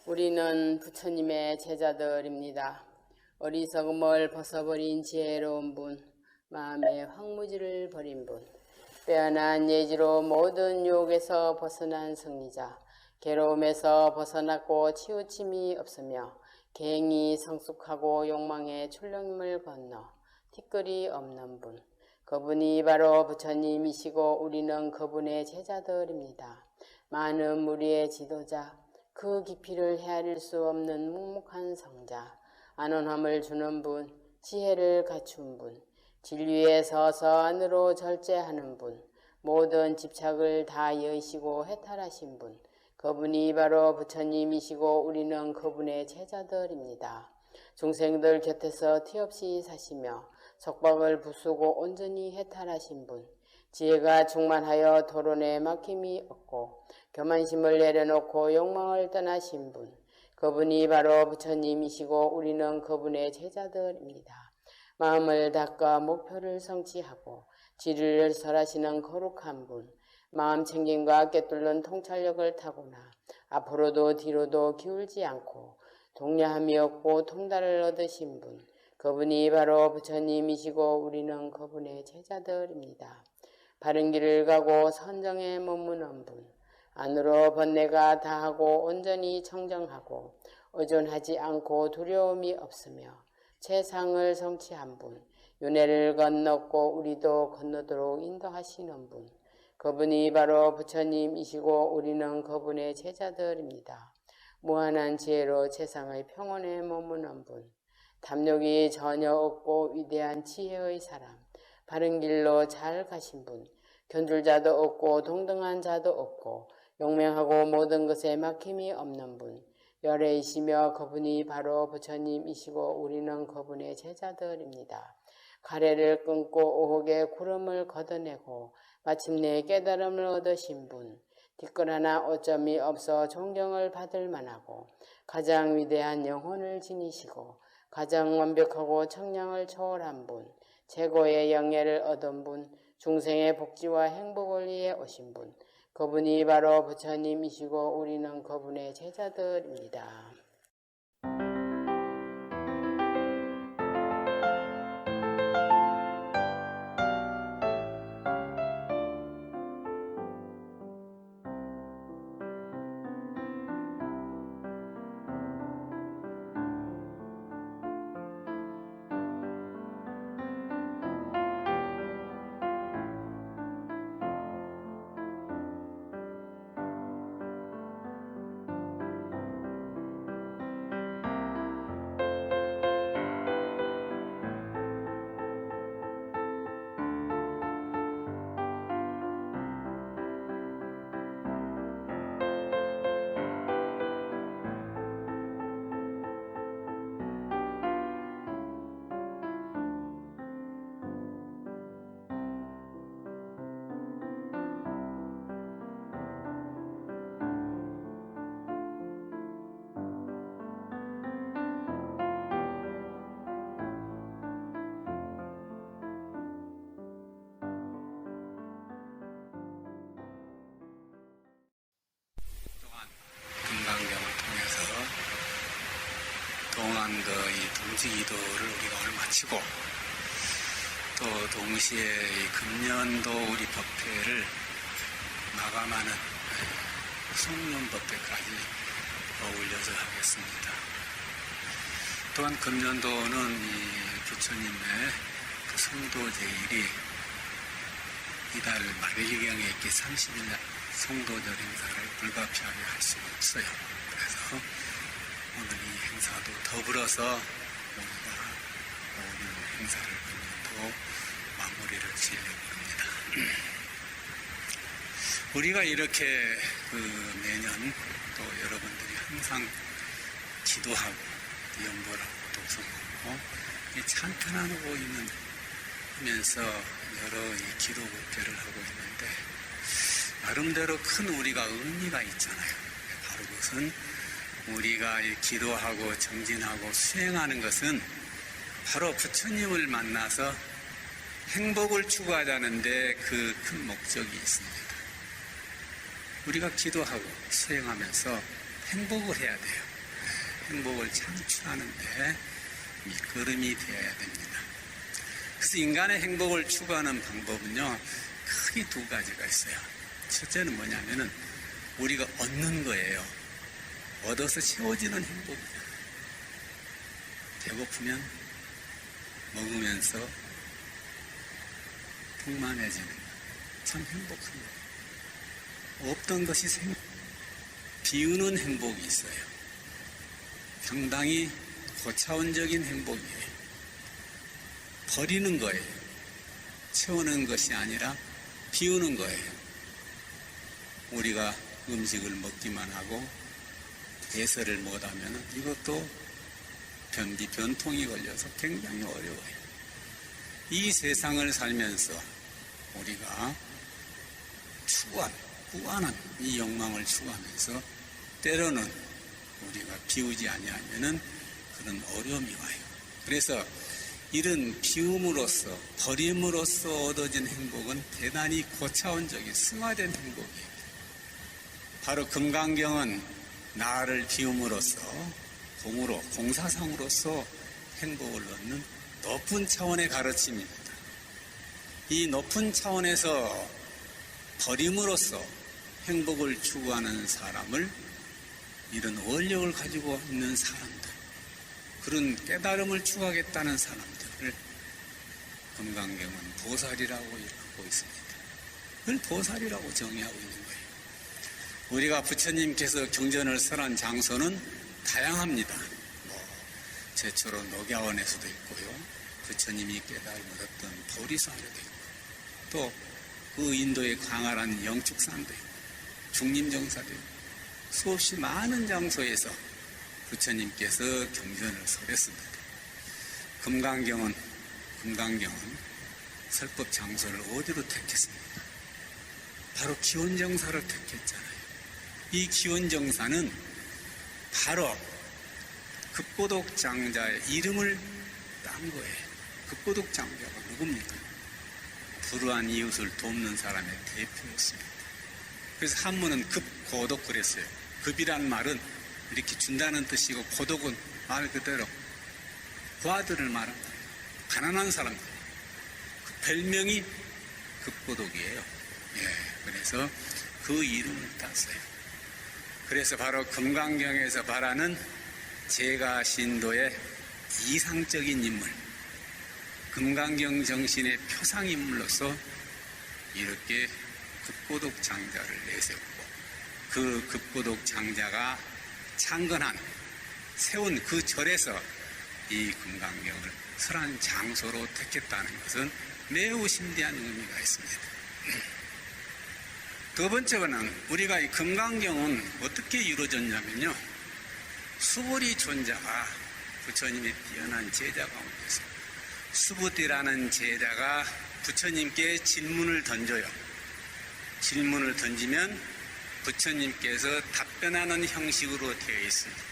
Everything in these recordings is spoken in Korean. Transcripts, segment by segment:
우리는 부처님의 제자들입니다. 어리석음을 벗어버린 지혜로운 분, 마음의 황무지를 버린 분, 빼어난 예지로 모든 유혹에서 벗어난 승리자, 괴로움에서 벗어났고 치우침이 없으며 갱이 성숙하고 욕망의 출렁임을 건너 티끌이 없는 분, 그분이 바로 부처님이시고 우리는 그분의 제자들입니다. 많은 무리의 지도자, 그 깊이를 헤아릴 수 없는 묵묵한 성자, 안온함을 주는 분, 지혜를 갖춘 분, 진리에 서서 안으로 절제하는 분, 모든 집착을 다 여의시고 해탈하신 분, 그분이 바로 부처님이시고 우리는 그분의 제자들입니다. 중생들 곁에서 티없이 사시며 속박을 부수고 온전히 해탈하신 분, 지혜가 충만하여 토론에 막힘이 없고 교만심을 내려놓고 욕망을 떠나신 분, 그분이 바로 부처님이시고 우리는 그분의 제자들입니다. 마음을 닦아 목표를 성취하고 진리를 설하시는 거룩한 분, 마음 챙김과 꿰뚫는 통찰력을 타고나 앞으로도 뒤로도 기울지 않고 동려함이 없고 통달을 얻으신 분, 그분이 바로 부처님이시고 우리는 그분의 제자들입니다. 바른 길을 가고 선정에 머무는 분, 안으로 번뇌가 다하고 온전히 청정하고 의존하지 않고 두려움이 없으며 최상을 성취한 분, 윤회를 건넜고 우리도 건너도록 인도하시는 분, 그분이 바로 부처님이시고 우리는 그분의 제자들입니다. 무한한 지혜로 세상의 평온에 머무는 분, 탐욕이 전혀 없고 위대한 지혜의 사람, 바른 길로 잘 가신 분, 견줄 자도 없고 동등한 자도 없고 용맹하고 모든 것에 막힘이 없는 분, 열애이시며 그분이 바로 부처님이시고 우리는 그분의 제자들입니다. 가래를 끊고 오혹의 구름을 걷어내고 마침내 깨달음을 얻으신 분, 뒷글 하나 오점이 없어 존경을 받을 만하고 가장 위대한 영혼을 지니시고 가장 완벽하고 청량을 초월한 분, 최고의 영예를 얻은 분, 중생의 복지와 행복을 위해 오신 분, 그분이 바로 부처님이시고 우리는 그분의 제자들입니다. 정지기도를 우리가 오늘 마치고 또 동시에 이 금년도 우리 법회를 마감하는 송년 법회까지 어울려서 하겠습니다. 또한 금년도는 이 부처님의 그 성도 제일이 이달 말일경에 있기 30일 성도절 행사를 불가피하게 할 수가 없어요. 그래서 오늘 이 행사도 더불어서 우리가 오늘 행사를 금년도 마무리를 지으려고 합니다. 우리가 이렇게 매년 또 여러분들이 항상 기도하고 연보하고 독성하고 찬탄하고 있는 하면서 여러 이 기도 법회를 하고 있는데 나름대로 큰 우리가 의미가 있잖아요. 바로 그것은 우리가 기도하고 정진하고 수행하는 것은 바로 부처님을 만나서 행복을 추구하자는데 그 큰 목적이 있습니다. 우리가 기도하고 수행하면서 행복을 해야 돼요. 행복을 창출하는데 밑거름이 되어야 됩니다. 그래서 인간의 행복을 추구하는 방법은요, 크게 두 가지가 있어요. 첫째는 뭐냐면은 우리가 얻는 거예요. 얻어서 채워지는 행복이에요. 배고프면 먹으면서 풍만해지는 거. 참 행복한 거예요. 없던 것이 비우는 행복이 있어요. 상당히 고차원적인 행복이에요. 버리는 거예요. 채우는 것이 아니라 비우는 거예요. 우리가 음식을 먹기만 하고 대설을 못하면 이것도 변통이 걸려서 굉장히 어려워요. 이 세상을 살면서 우리가 구하는 이 욕망을 추구하면서 때로는 우리가 비우지 아니하면은 그런 어려움이 와요. 그래서 이런 비움으로써 버림으로써 얻어진 행복은 대단히 고차원적인 승화된 행복이에요. 바로 금강경은 나를 비움으로써 공사상으로서 행복을 얻는 높은 차원의 가르침입니다. 이 높은 차원에서 버림으로써 행복을 추구하는 사람을 이런 원력을 가지고 있는 사람들, 그런 깨달음을 추구하겠다는 사람들을 금강경은 보살이라고 하고 있습니다. 그걸 보살이라고 정의하고 있는 거예요. 우리가 부처님께서 경전을 설한 장소는 다양합니다. 최초로 녹야원에서도 있고요. 부처님이 깨달음을 얻었던 보리산에도 있고, 또 그 인도의 광활한 영축산도 있고, 중림정사도 있고, 수없이 많은 장소에서 부처님께서 경전을 설했습니다. 금강경은 설법 장소를 어디로 택했습니까? 바로 기원정사를 택했잖아요. 이 기원정사는 바로 급고독장자의 이름을 딴 거예요. 급고독장자가 누굽니까? 불우한 이웃을 돕는 사람의 대표였습니다. 그래서 한문은 급고독 그랬어요. 급이란 말은 이렇게 준다는 뜻이고, 고독은 말 그대로 고아들을 말한다. 가난한 사람들. 그 별명이 급고독이에요. 그래서 그 이름을 땄어요. 그래서 바로 금강경에서 말하는 제가신도의 이상적인 인물, 금강경 정신의 표상인물로서 이렇게 급고독 장자를 내세웠고, 그 급고독 장자가 창건한 세운 그 절에서 이 금강경을 설한 장소로 택했다는 것은 매우 심대한 의미가 있습니다. 두 번째는 우리가 이 금강경은 어떻게 이루어졌냐면요, 수보리 존자가 부처님의 뛰어난 제자 가운데서 수부띠라는 제자가 부처님께 질문을 던져요. 질문을 던지면 부처님께서 답변하는 형식으로 되어 있습니다.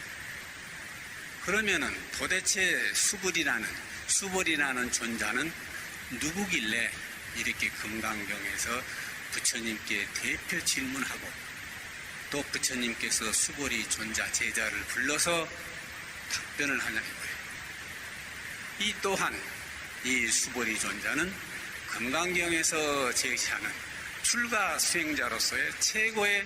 그러면은 도대체 수보리라는 존자는 누구길래 이렇게 금강경에서 부처님께 대표 질문하고, 또 부처님께서 수보리 존자 제자를 불러서 답변을 하냐 이거예요. 이 또한 이 수보리 존자는 금강경에서 제시하는 출가 수행자로서의 최고의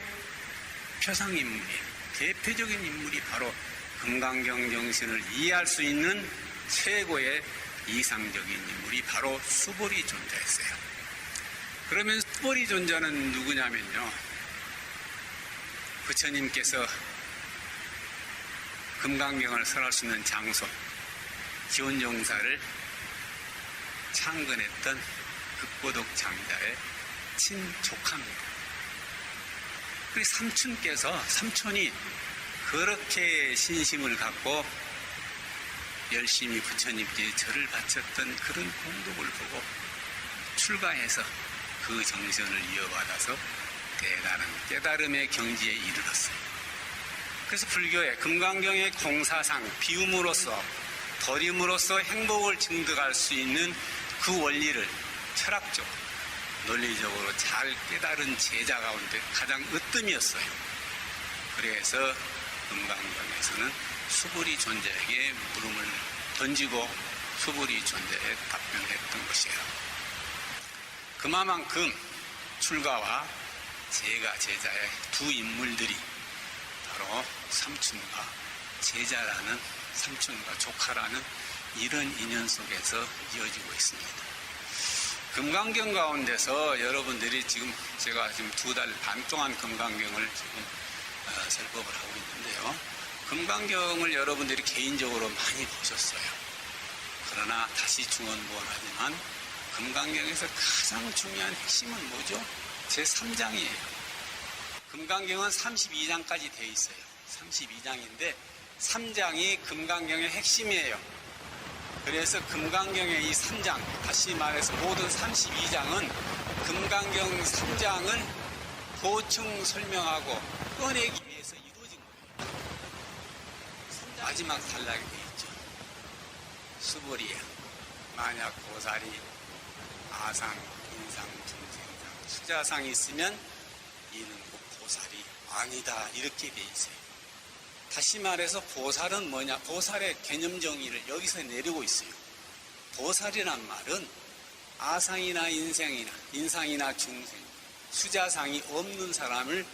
표상인물이, 대표적인 인물이 바로 금강경 정신을 이해할 수 있는 최고의 이상적인 인물이 바로 수보리 존자였어요. 그러면 수보리 존자는 누구냐면요, 부처님께서 금강경을 설할 수 있는 장소, 기원종사를 창건했던 극보덕 장자의 친조카입니다. 그리고 삼촌이 그렇게 신심을 갖고 열심히 부처님께 절을 바쳤던 그런 공덕을 보고 출가해서 그 정신을 이어받아서 대단한 깨달음의 경지에 이르렀어요. 그래서 불교의 금강경의 공사상, 비움으로써 버림으로써 행복을 증득할 수 있는 그 원리를 철학적으로, 논리적으로 잘 깨달은 제자 가운데 가장 으뜸이었어요. 그래서 금강경에서는 수보리 존자에게 물음을 던지고 수보리 존자에 답변을 했던 것이에요. 그만큼 출가와 제자의 두 인물들이 바로 삼촌과 제자라는, 삼촌과 조카라는 이런 인연 속에서 이어지고 있습니다. 금강경 가운데서 여러분들이 제가 지금 2달 반 동안 금강경을 지금 설법을 하고 있는데요. 금강경을 여러분들이 개인적으로 많이 보셨어요. 그러나 다시 중언부언하지만 금강경에서 가장 중요한 핵심은 뭐죠? 제3장이에요. 금강경은 32장까지 되어 있어요. 32장인데 3장이 금강경의 핵심이에요. 그래서 금강경의 이 3장, 다시 말해서 모든 32장은 금강경 3장을 보충 설명하고 꺼내기 위해서 이루어진 거예요. 마지막 단락에 되어 있죠. 수보리야, 만약 보살이 아상, 인상, 중생상, 수자상이 있으면 이는 꼭 보살이 아니다, 이렇게 되어 있어요. 다시 말해서 보살은 뭐냐? 보살의 개념 정의를 여기서 내리고 있어요. 보살이란 말은 아상이나 인상이나 중생, 수자상이 없는 사람을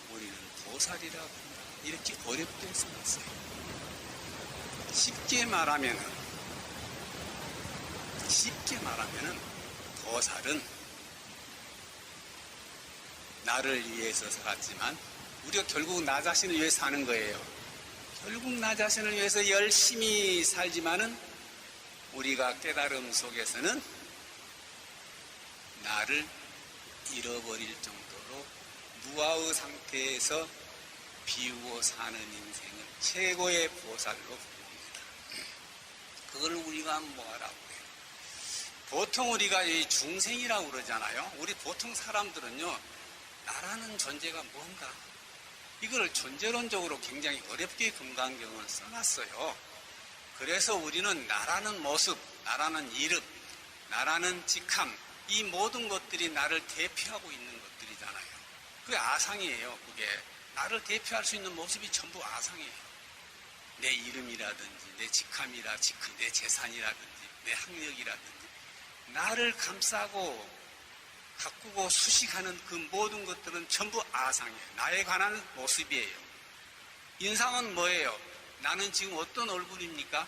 우리는 보살이라고 한다. 이렇게 어렵게 써놨어요. 쉽게 말하면은 보살은 나를 위해서 살았지만 우리가 결국 나 자신을 위해서 사는 거예요. 결국 나 자신을 위해서 열심히 살지만은 우리가 깨달음 속에서는 나를 잃어버릴 정도로 무아의 상태에서 비우고 사는 인생을 최고의 보살로 부릅니다. 그걸 우리가 뭐라고 해요? 보통 우리가 이 중생이라고 그러잖아요. 우리 보통 사람들은요, 나라는 존재가 뭔가, 이걸 존재론적으로 굉장히 어렵게 금강경을 써놨어요. 그래서 우리는 나라는 모습, 나라는 이름, 나라는 직함, 이 모든 것들이 나를 대표하고 있는 것들이잖아요. 그게 아상이에요. 그게 나를 대표할 수 있는 모습이 전부 아상이에요. 내 이름이라든지 내 직함이라든지 내 재산이라든지 내 학력이라든지 나를 감싸고 가꾸고 수식하는 그 모든 것들은 전부 아상이에요. 나에 관한 모습이에요. 인상은 뭐예요? 나는 지금 어떤 얼굴입니까?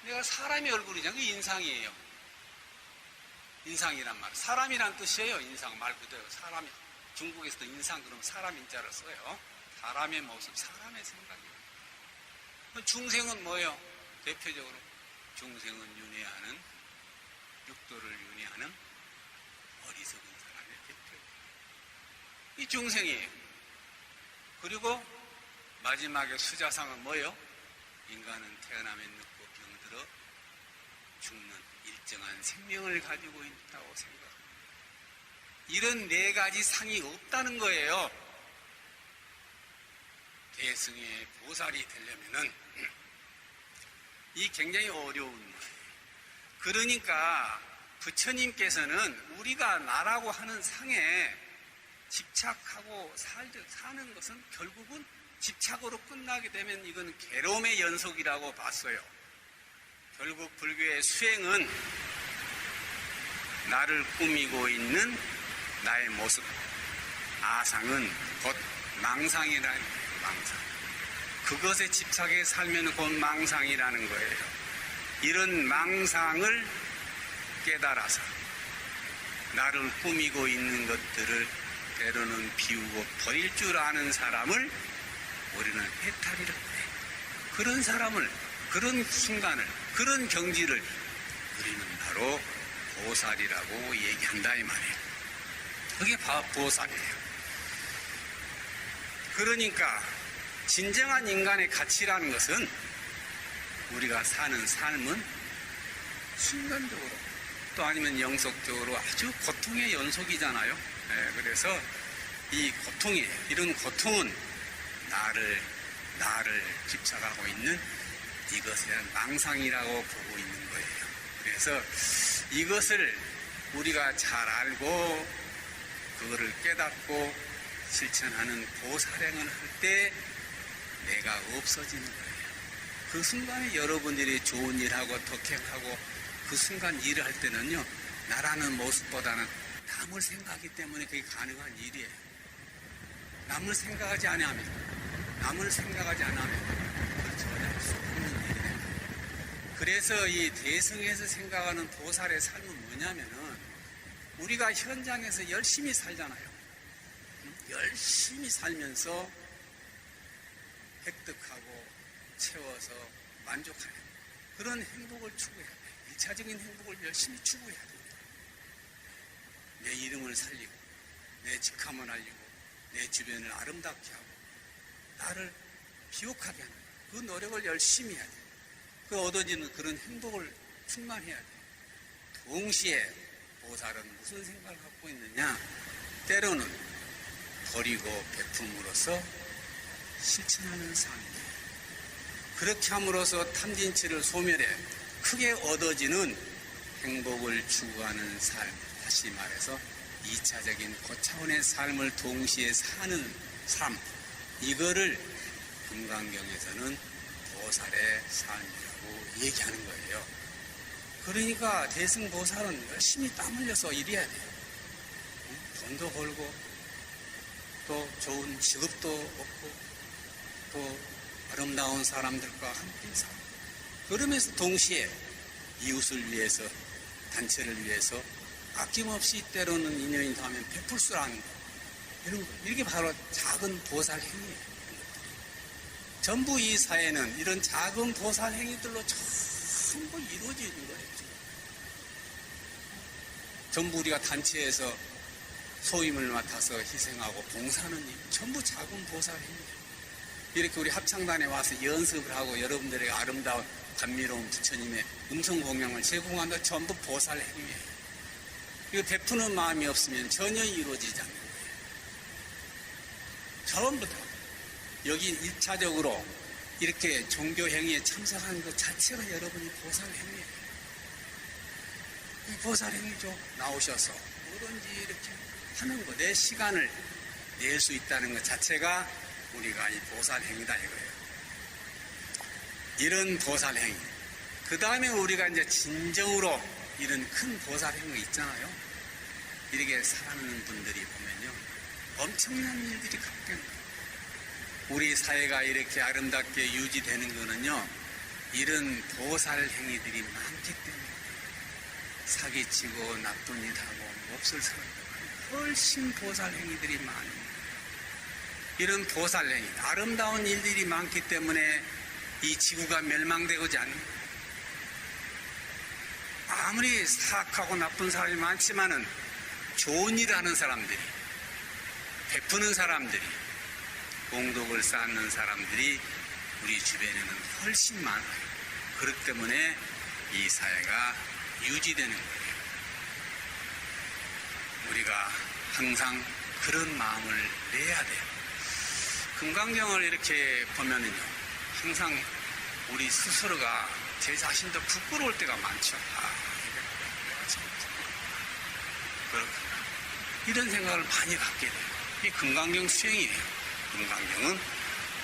내가 사람의 얼굴이잖아요. 그게 인상이에요. 인상이란 말, 사람이란 뜻이에요. 인상 말 그대로 사람이. 중국에서도 인상 그러면 사람 인자를 써요. 사람의 모습, 사람의 생각이에요. 중생은 뭐예요? 대표적으로 중생은 윤회하는, 육도를 윤회하는 어리석은 사람의 대표. 이 중생이에요. 그리고 마지막에 수자상은 뭐예요? 인간은 태어나면 늙고 병들어 죽는 일정한 생명을 가지고 있다고 생각합니다. 이런 4가지 상이 없다는 거예요. 대승의 보살이 되려면은 이 굉장히 어려운 거예요. 그러니까 부처님께서는 우리가 나라고 하는 상에 집착하고 사는 것은 결국은 집착으로 끝나게 되면 이건 괴로움의 연속이라고 봤어요. 결국 불교의 수행은 나를 꾸미고 있는 나의 모습, 아상은 곧 망상이라는 거예요. 망상. 그것에 집착해 살면 곧 망상이라는 거예요. 이런 망상을 깨달아서 나를 꾸미고 있는 것들을 때로는 비우고 버릴 줄 아는 사람을 우리는 해탈이라고 해요. 그런 사람을, 그런 순간을, 그런 경지를 우리는 바로 보살이라고 얘기한다 이 말이에요. 그게 바로 보살이에요. 그러니까 진정한 인간의 가치라는 것은 우리가 사는 삶은 순간적으로 또 아니면 영속적으로 아주 고통의 연속이잖아요. 그래서 이 고통이, 이런 고통은 나를 집착하고 있는 이것에 대한 망상이라고 보고 있는 거예요. 그래서 이것을 우리가 잘 알고 그거를 깨닫고 실천하는 보살행을 할 때 내가 없어지는 거예요. 그 순간에 여러분들이 좋은 일하고 덕행하고 그 순간 일을 할 때는요, 나라는 모습보다는 남을 생각하기 때문에 그게 가능한 일이에요. 남을 생각하지 않으면 그걸 전혀 할 수 없는 일이에요. 그래서 이 대승에서 생각하는 보살의 삶은 뭐냐면은 우리가 현장에서 열심히 살잖아요. 열심히 살면서 획득하고 채워서 만족하는 그런 행복을 추구해야 돼요. 1차적인 행복을 열심히 추구해야 됩니다. 내 이름을 살리고 내 직함을 알리고 내 주변을 아름답게 하고 나를 비옥하게 하는 그 노력을 열심히 해야 돼요. 그 얻어지는 그런 행복을 충만해야 돼요. 동시에 보살은 무슨 생각을 갖고 있느냐? 때로는 버리고 베품으로써 실천하는 삶이에요. 그렇게 함으로써 탐진치를 소멸해 크게 얻어지는 행복을 추구하는 삶, 다시 말해서 2차적인 고차원의 삶을 동시에 사는 삶, 이거를 금강경에서는 보살의 삶이라고 얘기하는 거예요. 그러니까 대승보살은 열심히 땀 흘려서 일해야 돼요. 돈도 벌고 또 좋은 직업도 얻고 또 아름다운 사람들과 함께 살고, 그러면서 동시에 이웃을 위해서, 단체를 위해서 아낌없이 때로는 인연이 닿으면 베풀 줄 아는 것, 이런 거, 이게 바로 작은 보살 행위예요. 전부 이 사회는 이런 작은 보살 행위들로 전부 이루어지는 거예요. 전부 우리가 단체에서 소임을 맡아서 희생하고 봉사하는 일, 전부 작은 보살 행위예요. 이렇게 우리 합창단에 와서 연습을 하고 여러분들에게 아름다운 감미로운 부처님의 음성 공양을 제공한다, 전부 보살 행위예요. 이거 베푸는 마음이 없으면 전혀 이루어지지 않는 거예요. 전부 다. 여기 1차적으로 이렇게 종교 행위에 참석하는 것 자체가 여러분이 보살 행위예요. 이 보살 행위죠. 나오셔서 뭐든지 이렇게 하는 거, 내 시간을 낼 수 있다는 것 자체가 우리가 이 보살 행위다 이거예요. 이런 보살 행위. 그 다음에 우리가 이제 진정으로 이런 큰 보살 행위 있잖아요. 이렇게 살아가는 분들이 보면요, 엄청난 일들이 갖겠다. 우리 사회가 이렇게 아름답게 유지되는 거는요, 이런 보살 행위들이 많기 때문에. 사기치고 나쁜 일하고 몹쓸 사람들 훨씬 보살 행위들이 많습니다. 이런 보살 행위, 아름다운 일들이 많기 때문에 이 지구가 멸망되고자 합니다. 아무리 사악하고 나쁜 사람이 많지만은 좋은 일을 하는 사람들이, 베푸는 사람들이, 공덕을 쌓는 사람들이 우리 주변에는 훨씬 많아요. 그렇기 때문에 이 사회가 유지되는 거예요. 우리가 항상 그런 마음을 내야 돼요. 금강경을 이렇게 보면은요, 항상 우리 스스로가 제 자신도 부끄러울 때가 많죠. 그렇구나. 이런 생각을 많이 갖게 돼요. 이게 금강경 수행이에요. 금강경은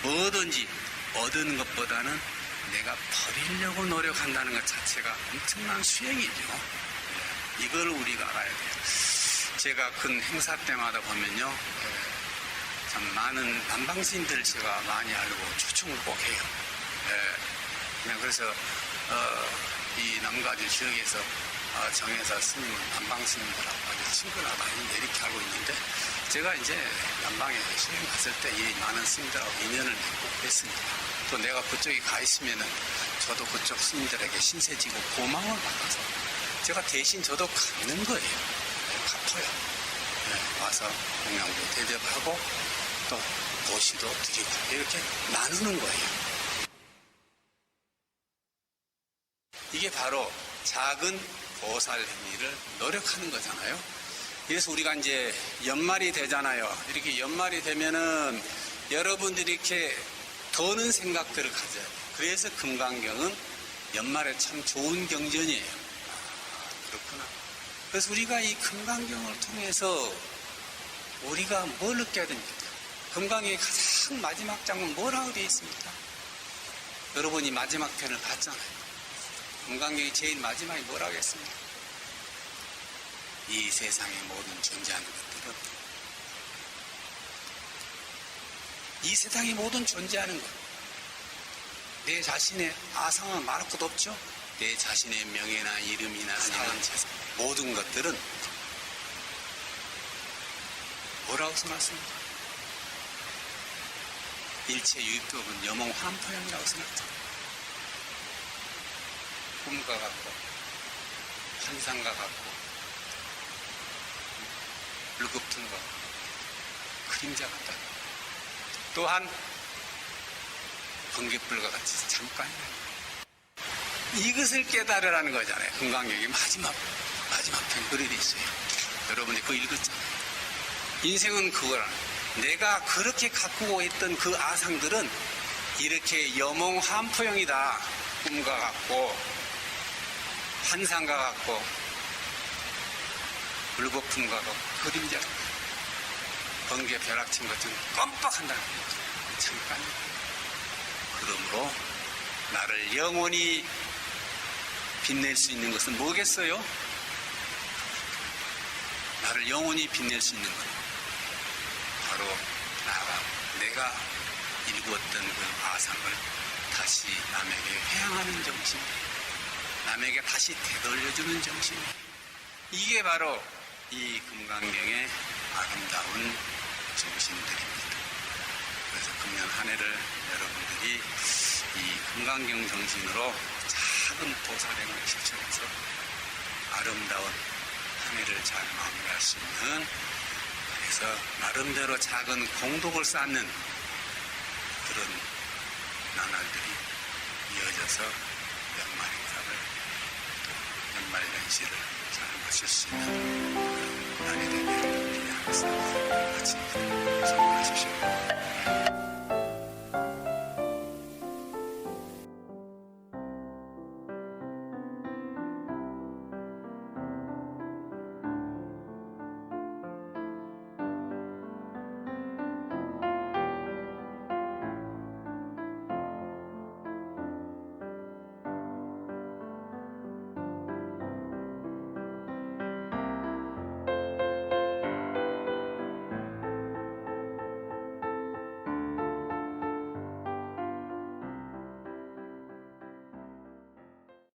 뭐든지 얻은 것보다는 내가 버리려고 노력한다는 것 자체가 엄청난 수행이죠. 이걸 우리가 알아야 돼요. 제가 큰 행사 때마다 보면요, 참 많은 남방스님들 제가 많이 알고 초청을 꼭 해요. 그래서 이 남가주 지역에서 정해서 스님은 남방스님들하고 아주 친근하다 이렇게 알고 있는데, 제가 이제 남방에 수행 갔을 때 이 많은 스님들하고 인연을 맺고 그랬습니다. 또 내가 그쪽에 가 있으면은 저도 그쪽 스님들에게 신세지고 고마움을 받아서 제가 대신 저도 갚는 거예요. 갚아요. 와서 공양도 대접하고 또 도시도 드리고 이렇게 나누는 거예요. 이게 바로 작은 보살 행위를 노력하는 거잖아요. 그래서 우리가 이제 연말이 되잖아요. 이렇게 연말이 되면은 여러분들이 이렇게 더는 생각들을 가져요. 그래서 금강경은 연말에 참 좋은 경전이에요. 그렇구나. 그래서 우리가 이 금강경을 통해서 우리가 뭘 느껴야 됩니까? 금강경의 가장 마지막 장은 뭐라고 되어 있습니까? 여러분이 마지막 편을 봤잖아요. 금강경의 제일 마지막이 뭐라고 했습니까? 이 세상의 모든 존재하는 것들은, 이 세상의 모든 존재하는 것, 내 자신의 아상은 말할 것도 없죠. 내 자신의 명예나 이름이나 사원 재산, 모든 것들은 뭐라고 써놨습니까? 일체 유입법은 여몽 환포형이라고 써놨죠. 꿈과 같고 환상과 같고 불급등과 그림자 같다. 또한 번갯불과 같이 잠깐이에요. 이것을 깨달으라는 거잖아요. 금강경의 마지막 편 글이 있어요. 여러분이 그거 읽었잖아요. 인생은 그거라. 내가 그렇게 갖고 있던 그 아상들은 이렇게 여몽 환포형이다. 꿈과 같고 환상과 같고 불거품과 같고 그림자, 번개 벼락친 것처럼 깜빡한다는 거죠. 잠깐. 그러므로 나를 영원히 빛낼 수 있는 것은 뭐겠어요? 나를 영원히 빛낼 수 있는 것, 바로 내가 일구었던 그 아상을 다시 남에게 회양하는 정신, 남에게 다시 되돌려주는 정신, 이게 바로 이 금강경의 아름다운 정신들입니다. 그래서 금년 한 해를 여러분들이 이 금강경 정신으로 작은 보살행을 실천해서 아름다운 한 해를 잘 마무리할 수 있는, 그래서 나름대로 작은 공덕을 쌓는 그런 나날들이 이어져서 연말 행사를, 또 연말 연시를 잘 마실 수 있는 그런 날이 되기를 기대하면서 마칩니다. 수고하십시오.